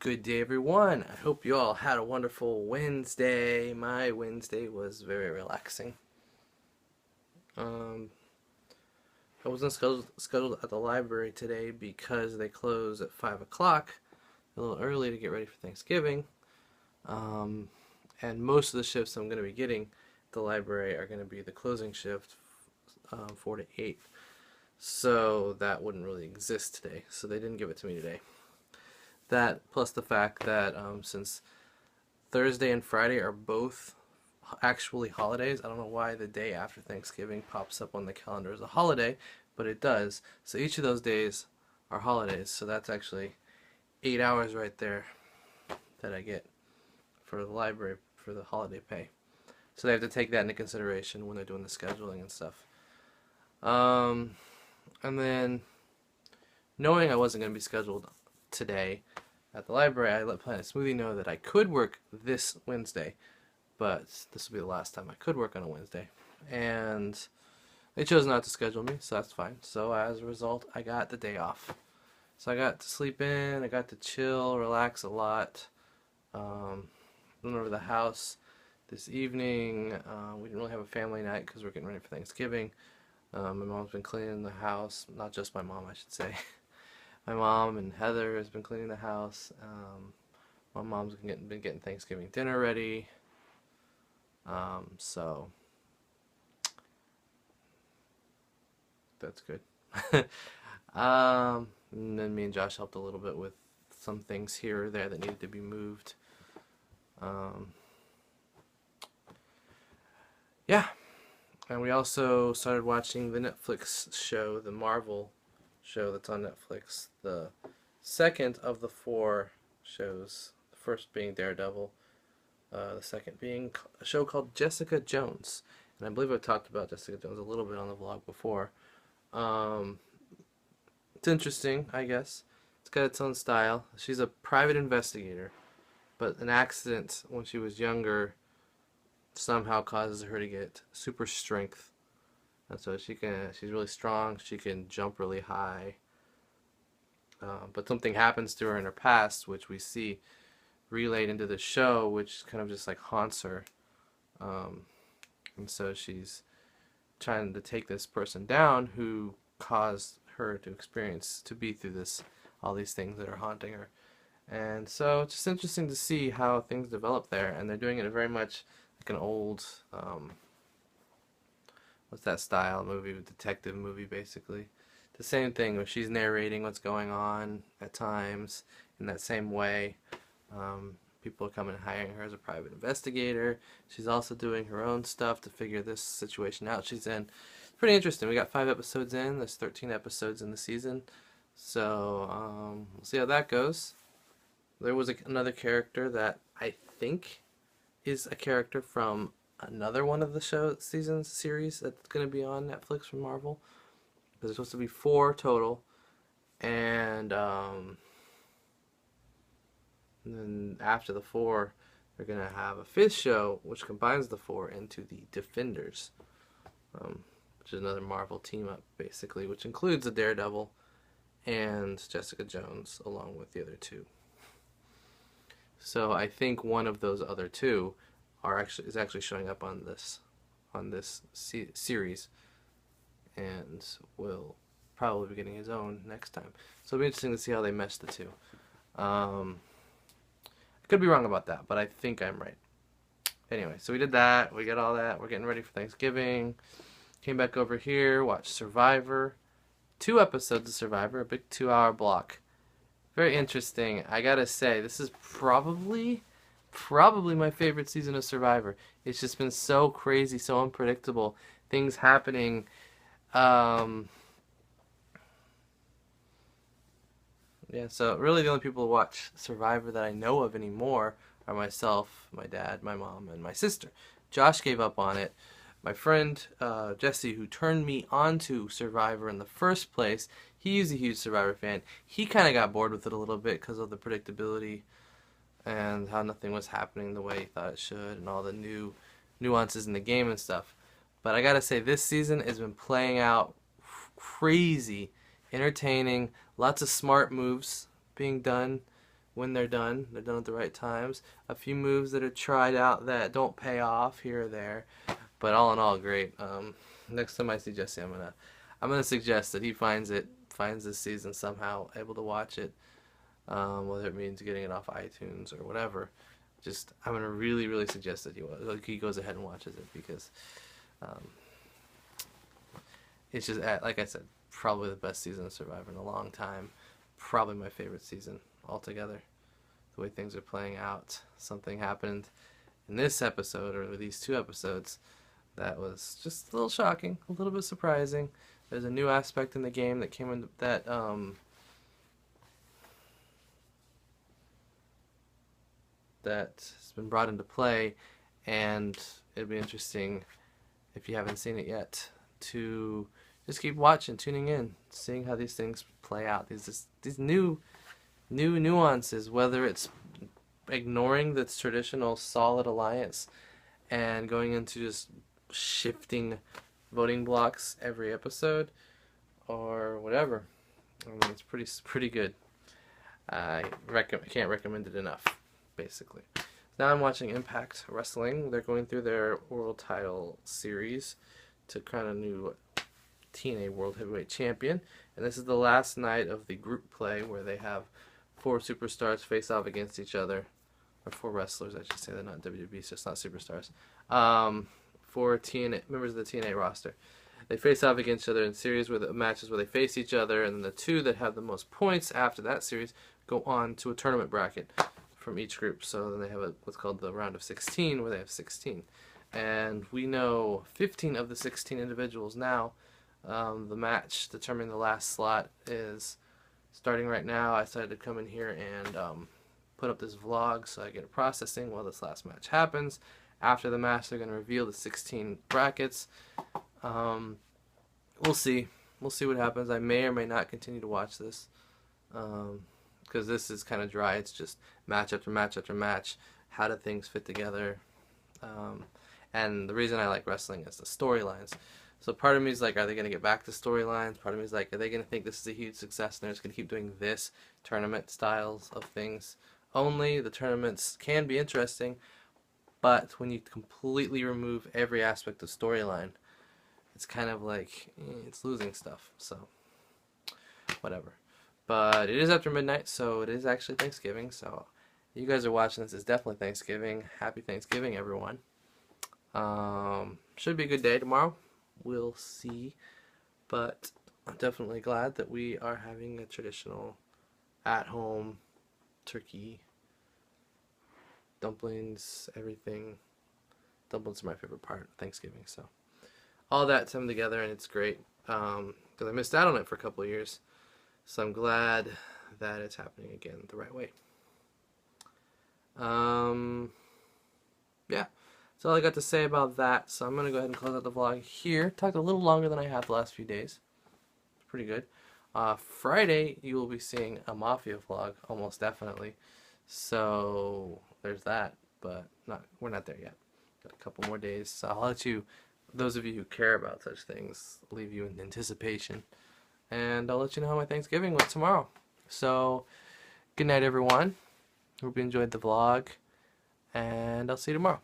Good day, everyone. I hope you all had a wonderful Wednesday. My Wednesday was very relaxing. Um, I wasn't scheduled at the library today because they close at 5 o'clock, a little early to get ready for Thanksgiving. Um, and most of the shifts I'm going to be getting at the library are going to be the closing shift, 4 to 8. So that wouldn't really exist today. So they didn't give it to me today. That plus the fact that since Thursday and Friday are both actually holidays. I don't know why the day after Thanksgiving pops up on the calendar as a holiday, but it does. So each of those days are holidays. So that's actually 8 hours right there that I get for the library for the holiday pay. So they have to take that into consideration when they're doing the scheduling and stuff. Um, and then knowing I wasn't going to be scheduled today at the library, I let Planet Smoothie know that I could work this Wednesday, but this will be the last time I could work on a Wednesday. And they chose not to schedule me, so that's fine. So as a result, I got the day off. So I got to sleep in, I got to chill, relax a lot. Went over the house this evening. We didn't really have a family night because we're getting ready for Thanksgiving. My mom's been cleaning the house, not just my mom, I should say. My mom and Heather has been cleaning the house. My mom's been getting Thanksgiving dinner ready. So that's good. And then me and Josh helped a little bit with some things here or there that needed to be moved. Yeah, and we also started watching the Netflix show, the Marvel show that's on Netflix. The second of the four shows. The first being Daredevil. The second being a show called Jessica Jones. And I believe I've talked about Jessica Jones a little bit on the vlog before. Um, it's interesting, I guess. It's got its own style. She's a private investigator, but an accident when she was younger somehow causes her to get super strength. And so she's really strong. She can jump really high. But something happens to her in her past, which we see relayed into the show, which kind of just like haunts her. And so she's trying to take this person down who caused her to be through all these things that are haunting her. And so it's just interesting to see how things develop there. And they're doing it very much like an old, what's that style movie, detective movie basically. The same thing where she's narrating what's going on at times in that same way. People are coming and hiring her as a private investigator. She's also doing her own stuff to figure this situation out she's in. It's pretty interesting. We got 5 episodes in. There's 13 episodes in the season. So we'll see how that goes. There was another character that I think is a character from another one of the series that's going to be on Netflix from Marvel. There's supposed to be 4 total. And then after the 4, they're going to have a 5th show, which combines the 4 into the Defenders, which is another Marvel team-up, basically, which includes the Daredevil and Jessica Jones, along with the other 2. So I think one of those other 2 is actually showing up on this series, and will probably be getting his own next time. So it'll be interesting to see how they mesh the 2. Could be wrong about that, but I think I'm right. Anyway, so we did that. We got all that. We're getting ready for Thanksgiving. Came back over here, watched Survivor. 2 episodes of Survivor, a big 2-hour block. Very interesting. I gotta say, this is probably my favorite season of Survivor. It's just been so crazy, so unpredictable. Things happening. Yeah, so really the only people who watch Survivor that I know of anymore are myself, my dad, my mom, and my sister. Josh gave up on it. My friend Jesse, who turned me on to Survivor in the first place, he's a huge Survivor fan. He kind of got bored with it a little bit because of the predictability and how nothing was happening the way he thought it should and all the new nuances in the game and stuff. But I gotta say, this season has been playing out crazy, entertaining, lots of smart moves being done when they're done. They're done at the right times. A few moves that are tried out that don't pay off here or there, but all in all, great. Next time I see Jesse, I'm gonna suggest that he finds this season somehow, able to watch it, whether it means getting it off iTunes or whatever. Just I'm gonna really, really suggest that he goes ahead and watches it because um, it's just like I said, probably the best season of Survivor in a long time. Probably my favorite season altogether. The way things are playing out. Something happened in this episode, or these 2 episodes, that was just a little shocking, a little bit surprising. There's a new aspect in the game that came in that's been brought into play, and it'd be interesting, if you haven't seen it yet, to just keep watching, tuning in, seeing how these things play out. These new nuances, whether it's ignoring the traditional solid alliance and going into just shifting voting blocks every episode or whatever. I mean, it's pretty good. I can't recommend it enough, basically. Now I'm watching Impact Wrestling. They're going through their world title series to crown a new TNA World Heavyweight Champion. And this is the last night of the group play where they have 4 superstars face off against each other. Or 4 wrestlers, I should say. They're not WWE, so it's not superstars. 4 TNA members of the TNA roster. They face off against each other in series matches where they face each other, and then the 2 that have the most points after that series go on to a tournament bracket from each group. So then they have what's called the round of 16, where they have 16. And we know 15 of the 16 individuals now. The match determining the last slot is starting right now. I decided to come in here and put up this vlog so I get it processing while this last match happens. After the match, they're going to reveal the 16 brackets. We'll see. We'll see what happens. I may or may not continue to watch this because this is kind of dry. It's just match after match after match. How do things fit together? And the reason I like wrestling is the storylines. So part of me is like, are they going to get back to storylines? Part of me is like, are they going to think this is a huge success and they're just going to keep doing this tournament styles of things only? The tournaments can be interesting, but when you completely remove every aspect of storyline, it's kind of like, it's losing stuff. So, whatever. But it is after midnight, so it is actually Thanksgiving. So, you guys are watching this. It's definitely Thanksgiving. Happy Thanksgiving, everyone. Should be a good day tomorrow. We'll see. But I'm definitely glad that we are having a traditional at-home turkey, dumplings, everything. Dumplings are my favorite part of Thanksgiving, so all that come together, and it's great because I missed out on it for a couple of years, so I'm glad that it's happening again the right way. Yeah, that's all I got to say about that, so I'm going to go ahead and close out the vlog here. Talked a little longer than I have the last few days. Pretty good. Friday, you will be seeing a Mafia vlog, almost definitely. So there's that, but we're not there yet. Got a couple more days, so I'll let you, those of you who care about such things, leave you in anticipation, and I'll let you know how my Thanksgiving went tomorrow. So good night, everyone. Hope you enjoyed the vlog, and I'll see you tomorrow.